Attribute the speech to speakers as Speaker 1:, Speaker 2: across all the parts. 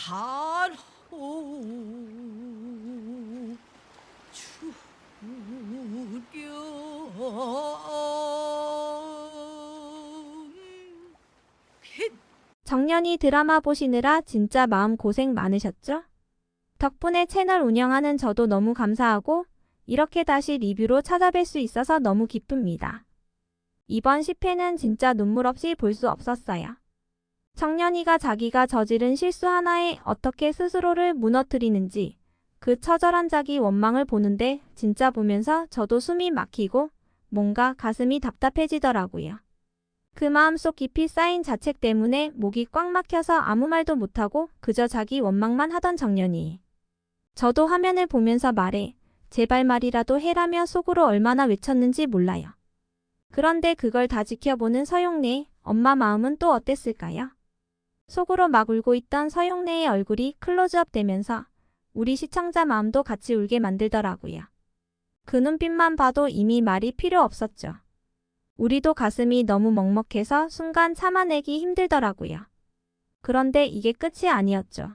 Speaker 1: 한호 출연
Speaker 2: 정년이 드라마 보시느라 진짜 마음 고생 많으셨죠? 덕분에 채널 운영하는 저도 너무 감사하고 이렇게 다시 리뷰로 찾아뵐 수 있어서 너무 기쁩니다. 이번 10회는 진짜 눈물 없이 볼 수 없었어요. 정년이가 자기가 저지른 실수 하나에 어떻게 스스로를 무너뜨리는지 그 처절한 자기 원망을 보는데 진짜 보면서 저도 숨이 막히고 뭔가 가슴이 답답해지더라고요. 그 마음속 깊이 쌓인 자책 때문에 목이 꽉 막혀서 아무 말도 못하고 그저 자기 원망만 하던 정년이. 저도 화면을 보면서 말해 제발 말이라도 해라며 속으로 얼마나 외쳤는지 몰라요. 그런데 그걸 다 지켜보는 서용래 엄마 마음은 또 어땠을까요? 속으로 막 울고 있던 서용래의 얼굴이 클로즈업 되면서 우리 시청자 마음도 같이 울게 만들더라고요. 그 눈빛만 봐도 이미 말이 필요 없었죠. 우리도 가슴이 너무 먹먹해서 순간 참아내기 힘들더라고요. 그런데 이게 끝이 아니었죠.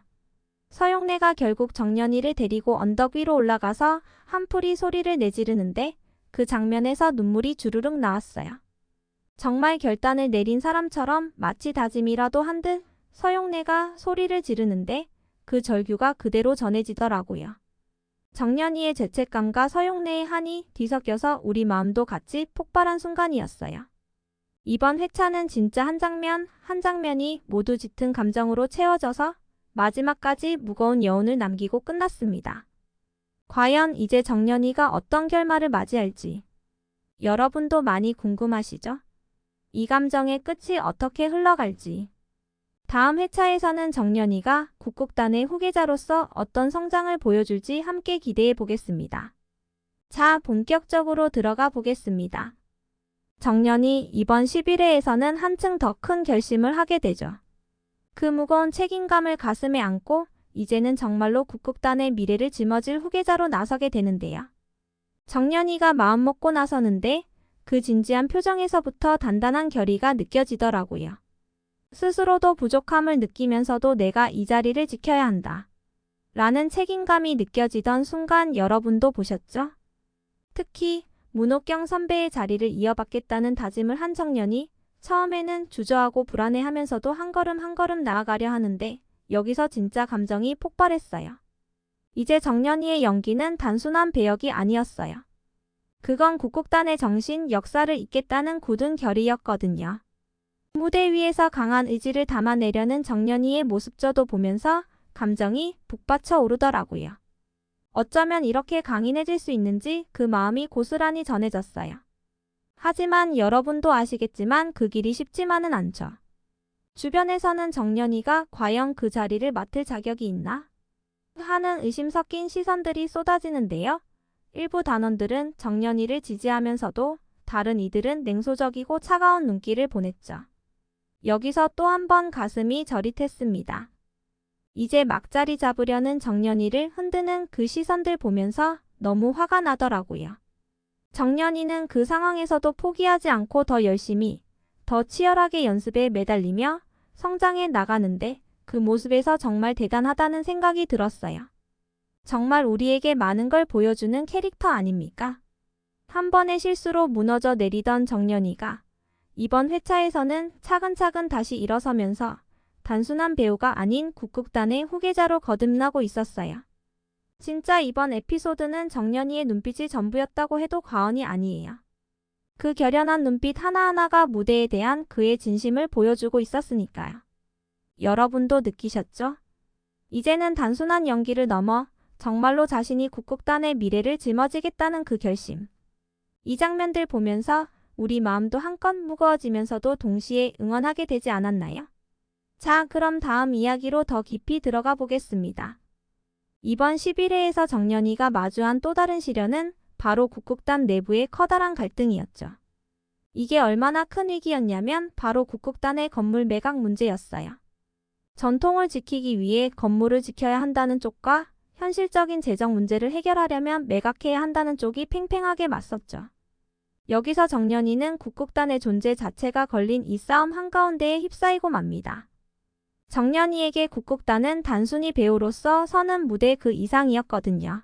Speaker 2: 서용래가 결국 정년이를 데리고 언덕 위로 올라가서 한풀이 소리를 내지르는데 그 장면에서 눈물이 주르륵 나왔어요. 정말 결단을 내린 사람처럼 마치 다짐이라도 한 듯 서용래가 소리를 지르는데 그 절규가 그대로 전해지더라고요. 정년이의 죄책감과 서용래의 한이 뒤섞여서 우리 마음도 같이 폭발한 순간이었어요. 이번 회차는 진짜 한 장면 한 장면이 모두 짙은 감정으로 채워져서 마지막까지 무거운 여운을 남기고 끝났습니다. 과연 이제 정년이가 어떤 결말을 맞이할지 여러분도 많이 궁금하시죠? 이 감정의 끝이 어떻게 흘러갈지. 다음 회차에서는 정년이가 국국단의 후계자로서 어떤 성장을 보여줄지 함께 기대해 보겠습니다. 자, 본격적으로 들어가 보겠습니다. 정년이 이번 11회에서는 한층 더 큰 결심을 하게 되죠. 그 무거운 책임감을 가슴에 안고 이제는 정말로 국국단의 미래를 짊어질 후계자로 나서게 되는데요. 정년이가 마음먹고 나서는데 그 진지한 표정에서부터 단단한 결의가 느껴지더라고요. 스스로도 부족함을 느끼면서도 내가 이 자리를 지켜야 한다. 라는 책임감이 느껴지던 순간 여러분도 보셨죠? 특히 문옥경 선배의 자리를 이어받겠다는 다짐을 한 정년이 처음에는 주저하고 불안해하면서도 한 걸음 한 걸음 나아가려 하는데 여기서 진짜 감정이 폭발했어요. 이제 정년이의 연기는 단순한 배역이 아니었어요. 그건 국국단의 정신, 역사를 잇겠다는 굳은 결의였거든요. 무대 위에서 강한 의지를 담아내려는 정년이의 모습저도 보면서 감정이 북받쳐 오르더라고요. 어쩌면 이렇게 강인해질 수 있는지 그 마음이 고스란히 전해졌어요. 하지만 여러분도 아시겠지만 그 길이 쉽지만은 않죠. 주변에서는 정년이가 과연 그 자리를 맡을 자격이 있나? 하는 의심 섞인 시선들이 쏟아지는데요. 일부 단원들은 정년이를 지지하면서도 다른 이들은 냉소적이고 차가운 눈길을 보냈죠. 여기서 또 한 번 가슴이 저릿했습니다. 이제 막 자리 잡으려는 정년이를 흔드는 그 시선들 보면서 너무 화가 나더라고요. 정년이는 그 상황에서도 포기하지 않고 더 열심히, 더 치열하게 연습에 매달리며 성장해 나가는데 그 모습에서 정말 대단하다는 생각이 들었어요. 정말 우리에게 많은 걸 보여주는 캐릭터 아닙니까? 한 번의 실수로 무너져 내리던 정년이가 이번 회차에서는 차근차근 다시 일어서면서 단순한 배우가 아닌 국국단의 후계자로 거듭나고 있었어요. 진짜 이번 에피소드는 정년이의 눈빛이 전부였다고 해도 과언이 아니에요. 그 결연한 눈빛 하나하나가 무대에 대한 그의 진심을 보여주고 있었으니까요. 여러분도 느끼셨죠? 이제는 단순한 연기를 넘어 정말로 자신이 국국단의 미래를 짊어지겠다는 그 결심. 이 장면들 보면서 우리 마음도 한껏 무거워지면서도 동시에 응원하게 되지 않았나요? 자, 그럼 다음 이야기로 더 깊이 들어가 보겠습니다. 이번 11회에서 정년이가 마주한 또 다른 시련은 바로 국국단 내부의 커다란 갈등이었죠. 이게 얼마나 큰 위기였냐면 바로 국국단의 건물 매각 문제였어요. 전통을 지키기 위해 건물을 지켜야 한다는 쪽과 현실적인 재정 문제를 해결하려면 매각해야 한다는 쪽이 팽팽하게 맞섰죠. 여기서 정년이는 국국단의 존재 자체가 걸린 이 싸움 한가운데에 휩싸이고 맙니다. 정연이에게 국곡단은 단순히 배우로서 서는 무대 그 이상이었거든요.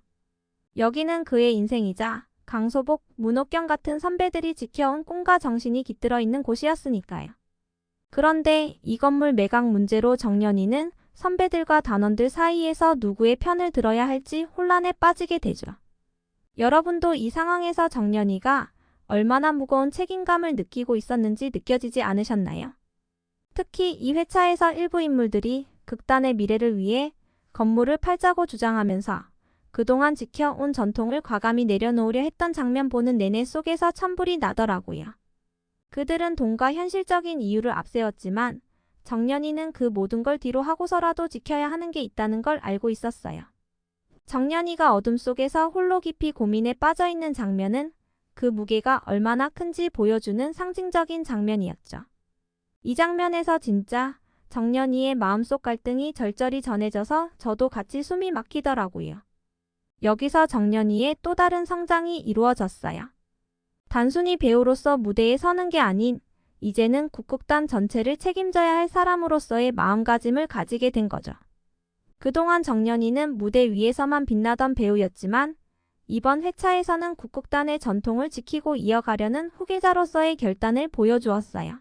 Speaker 2: 여기는 그의 인생이자 강소복, 문옥경 같은 선배들이 지켜온 꿈과 정신이 깃들어 있는 곳이었으니까요. 그런데 이 건물 매각 문제로 정연이는 선배들과 단원들 사이에서 누구의 편을 들어야 할지 혼란에 빠지게 되죠. 여러분도 이 상황에서 정연이가 얼마나 무거운 책임감을 느끼고 있었는지 느껴지지 않으셨나요? 특히 이 회차에서 일부 인물들이 극단의 미래를 위해 건물을 팔자고 주장하면서 그동안 지켜온 전통을 과감히 내려놓으려 했던 장면 보는 내내 속에서 천불이 나더라고요. 그들은 돈과 현실적인 이유를 앞세웠지만 정연이는 그 모든 걸 뒤로 하고서라도 지켜야 하는 게 있다는 걸 알고 있었어요. 정연이가 어둠 속에서 홀로 깊이 고민에 빠져있는 장면은 그 무게가 얼마나 큰지 보여주는 상징적인 장면이었죠. 이 장면에서 진짜 정연이의 마음속 갈등이 절절히 전해져서 저도 같이 숨이 막히더라고요. 여기서 정연이의 또 다른 성장이 이루어졌어요. 단순히 배우로서 무대에 서는 게 아닌 이제는 국극단 전체를 책임져야 할 사람으로서의 마음가짐을 가지게 된 거죠. 그동안 정연이는 무대 위에서만 빛나던 배우였지만 이번 회차에서는 국극단의 전통을 지키고 이어가려는 후계자로서의 결단을 보여주었어요.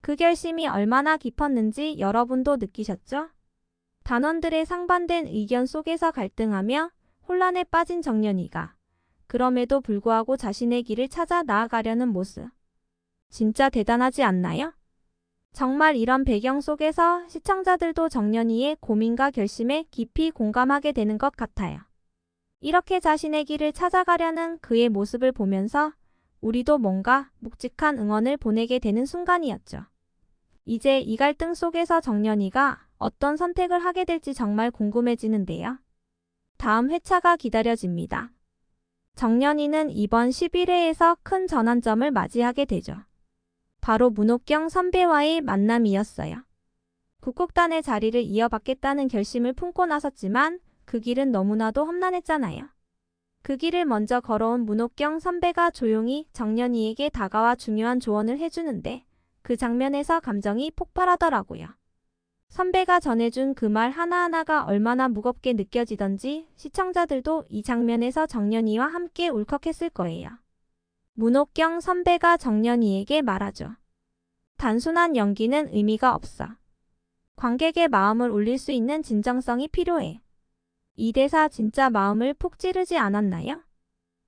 Speaker 2: 그 결심이 얼마나 깊었는지 여러분도 느끼셨죠? 단원들의 상반된 의견 속에서 갈등하며 혼란에 빠진 정연이가 그럼에도 불구하고 자신의 길을 찾아 나아가려는 모습. 진짜 대단하지 않나요? 정말 이런 배경 속에서 시청자들도 정연이의 고민과 결심에 깊이 공감하게 되는 것 같아요. 이렇게 자신의 길을 찾아가려는 그의 모습을 보면서 우리도 뭔가 묵직한 응원을 보내게 되는 순간이었죠. 이제 이 갈등 속에서 정연이가 어떤 선택을 하게 될지 정말 궁금해지는데요. 다음 회차가 기다려집니다. 정연이는 이번 11회에서 큰 전환점을 맞이하게 되죠. 바로 문옥경 선배와의 만남이었어요. 국곡단의 자리를 이어받겠다는 결심을 품고 나섰지만 그 길은 너무나도 험난했잖아요. 그 길을 먼저 걸어온 문옥경 선배가 조용히 정연이에게 다가와 중요한 조언을 해주는데 그 장면에서 감정이 폭발하더라고요. 선배가 전해준 그 말 하나하나가 얼마나 무겁게 느껴지던지 시청자들도 이 장면에서 정연이와 함께 울컥했을 거예요. 문옥경 선배가 정연이에게 말하죠. 단순한 연기는 의미가 없어. 관객의 마음을 울릴 수 있는 진정성이 필요해. 이 대사 진짜 마음을 푹 찌르지 않았나요?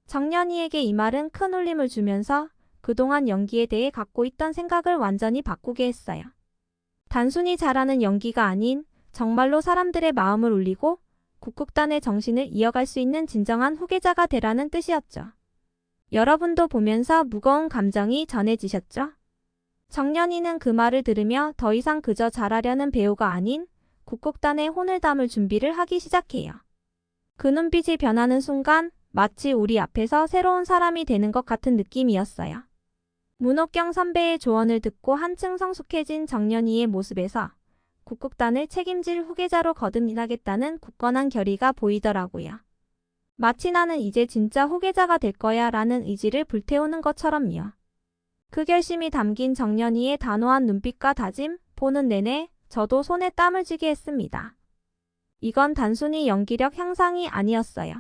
Speaker 2: 정연이에게 이 말은 큰 울림을 주면서 그동안 연기에 대해 갖고 있던 생각을 완전히 바꾸게 했어요. 단순히 잘하는 연기가 아닌 정말로 사람들의 마음을 울리고 국극단의 정신을 이어갈 수 있는 진정한 후계자가 되라는 뜻이었죠. 여러분도 보면서 무거운 감정이 전해지셨죠? 정연이는 그 말을 들으며 더 이상 그저 잘하려는 배우가 아닌 국극단의 혼을 담을 준비를 하기 시작해요. 그 눈빛이 변하는 순간 마치 우리 앞에서 새로운 사람이 되는 것 같은 느낌이었어요. 문옥경 선배의 조언을 듣고 한층 성숙해진 정연이의 모습에서 국극단을 책임질 후계자로 거듭나겠다는 굳건한 결의가 보이더라고요. 마치 나는 이제 진짜 후계자가 될 거야 라는 의지를 불태우는 것처럼요. 그 결심이 담긴 정연이의 단호한 눈빛과 다짐 보는 내내 저도 손에 땀을 쥐게 했습니다. 이건 단순히 연기력 향상이 아니었어요.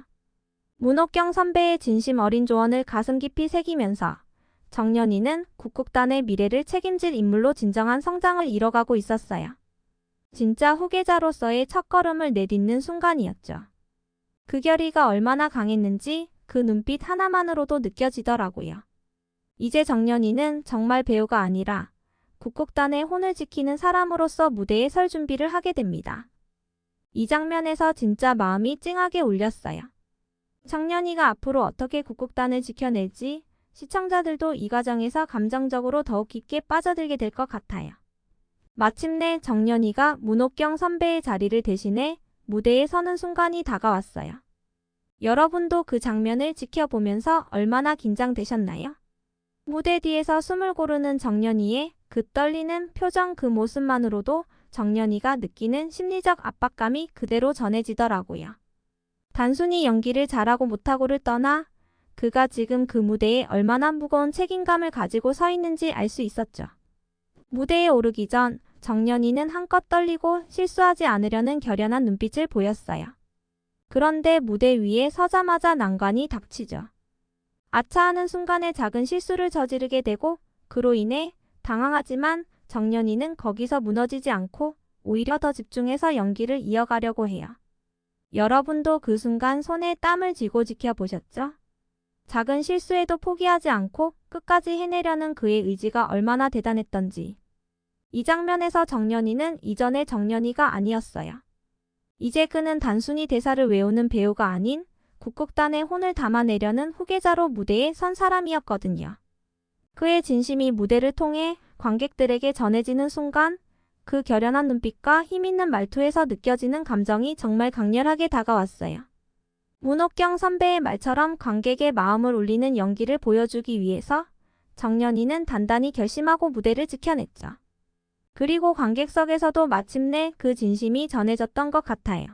Speaker 2: 문옥경 선배의 진심 어린 조언을 가슴 깊이 새기면서 정연이는 국극단의 미래를 책임질 인물로 진정한 성장을 이뤄가고 있었어요. 진짜 후계자로서의 첫걸음을 내딛는 순간이었죠. 그 결의가 얼마나 강했는지 그 눈빛 하나만으로도 느껴지더라고요. 이제 정연이는 정말 배우가 아니라 국극단의 혼을 지키는 사람으로서 무대에 설 준비를 하게 됩니다. 이 장면에서 진짜 마음이 찡하게 울렸어요. 정연이가 앞으로 어떻게 국극단을 지켜낼지 시청자들도 이 과정에서 감정적으로 더욱 깊게 빠져들게 될 것 같아요. 마침내 정연이가 문옥경 선배의 자리를 대신해 무대에 서는 순간이 다가왔어요. 여러분도 그 장면을 지켜보면서 얼마나 긴장되셨나요? 무대 뒤에서 숨을 고르는 정연이의 그 떨리는 표정 그 모습만으로도 정연이가 느끼는 심리적 압박감이 그대로 전해지더라고요. 단순히 연기를 잘하고 못하고를 떠나 그가 지금 그 무대에 얼마나 무거운 책임감을 가지고 서 있는지 알 수 있었죠. 무대에 오르기 전 정연이는 한껏 떨리고 실수하지 않으려는 결연한 눈빛을 보였어요. 그런데 무대 위에 서자마자 난관이 닥치죠. 아차 하는 순간에 작은 실수를 저지르게 되고 그로 인해 당황하지만 정연이는 거기서 무너지지 않고 오히려 더 집중해서 연기를 이어가려고 해요. 여러분도 그 순간 손에 땀을 쥐고 지켜보셨죠? 작은 실수에도 포기하지 않고 끝까지 해내려는 그의 의지가 얼마나 대단했던지. 이 장면에서 정연이는 이전의 정연이가 아니었어요. 이제 그는 단순히 대사를 외우는 배우가 아닌 국극단의 혼을 담아내려는 후계자로 무대에 선 사람이었거든요. 그의 진심이 무대를 통해 관객들에게 전해지는 순간 그 결연한 눈빛과 힘있는 말투에서 느껴지는 감정이 정말 강렬하게 다가왔어요. 문옥경 선배의 말처럼 관객의 마음을 울리는 연기를 보여주기 위해서 정연이는 단단히 결심하고 무대를 지켜냈죠. 그리고 관객석에서도 마침내 그 진심이 전해졌던 것 같아요.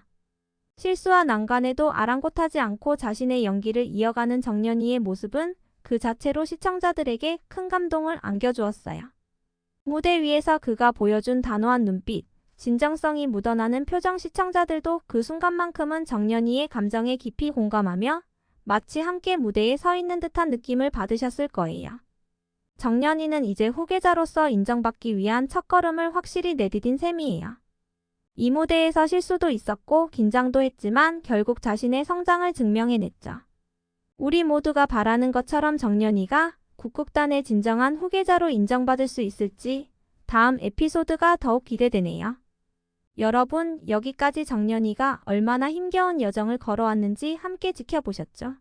Speaker 2: 실수와 난관에도 아랑곳하지 않고 자신의 연기를 이어가는 정연이의 모습은 그 자체로 시청자들에게 큰 감동을 안겨주었어요. 무대 위에서 그가 보여준 단호한 눈빛, 진정성이 묻어나는 표정 시청자들도 그 순간만큼은 정연이의 감정에 깊이 공감하며 마치 함께 무대에 서 있는 듯한 느낌을 받으셨을 거예요. 정연이는 이제 후계자로서 인정받기 위한 첫걸음을 확실히 내디딘 셈이에요. 이 무대에서 실수도 있었고 긴장도 했지만 결국 자신의 성장을 증명해냈죠. 우리 모두가 바라는 것처럼 정연이가 국극단의 진정한 후계자로 인정받을 수 있을지 다음 에피소드가 더욱 기대되네요. 여러분, 여기까지 정연이가 얼마나 힘겨운 여정을 걸어왔는지 함께 지켜보셨죠?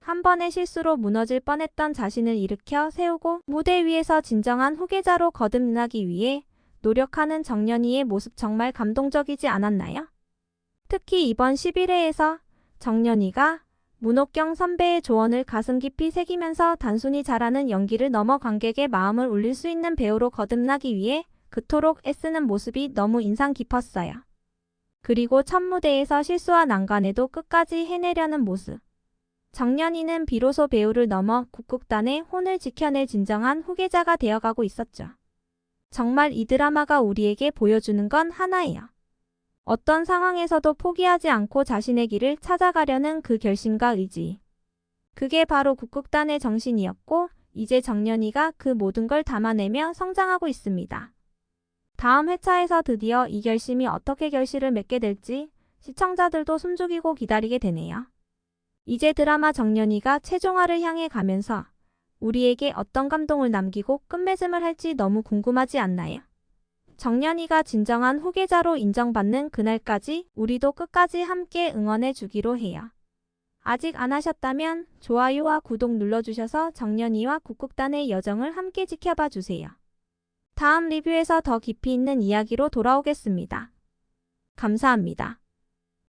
Speaker 2: 한 번의 실수로 무너질 뻔했던 자신을 일으켜 세우고 무대 위에서 진정한 후계자로 거듭나기 위해 노력하는 정연이의 모습 정말 감동적이지 않았나요? 특히 이번 11회에서 정연이가 문옥경 선배의 조언을 가슴 깊이 새기면서 단순히 잘하는 연기를 넘어 관객의 마음을 울릴 수 있는 배우로 거듭나기 위해 그토록 애쓰는 모습이 너무 인상 깊었어요. 그리고 첫 무대에서 실수와 난관에도 끝까지 해내려는 모습. 정연이는 비로소 배우를 넘어 국극단의 혼을 지켜낼 진정한 후계자가 되어가고 있었죠. 정말 이 드라마가 우리에게 보여주는 건 하나예요. 어떤 상황에서도 포기하지 않고 자신의 길을 찾아가려는 그 결심과 의지. 그게 바로 국극단의 정신이었고 이제 정연이가 그 모든 걸 담아내며 성장하고 있습니다. 다음 회차에서 드디어 이 결심이 어떻게 결실을 맺게 될지 시청자들도 숨죽이고 기다리게 되네요. 이제 드라마 정연이가 최종화를 향해 가면서 우리에게 어떤 감동을 남기고 끝맺음을 할지 너무 궁금하지 않나요? 정연이가 진정한 후계자로 인정받는 그날까지 우리도 끝까지 함께 응원해 주기로 해요. 아직 안 하셨다면 좋아요와 구독 눌러주셔서 정연이와 국극단의 여정을 함께 지켜봐 주세요. 다음 리뷰에서 더 깊이 있는 이야기로 돌아오겠습니다. 감사합니다.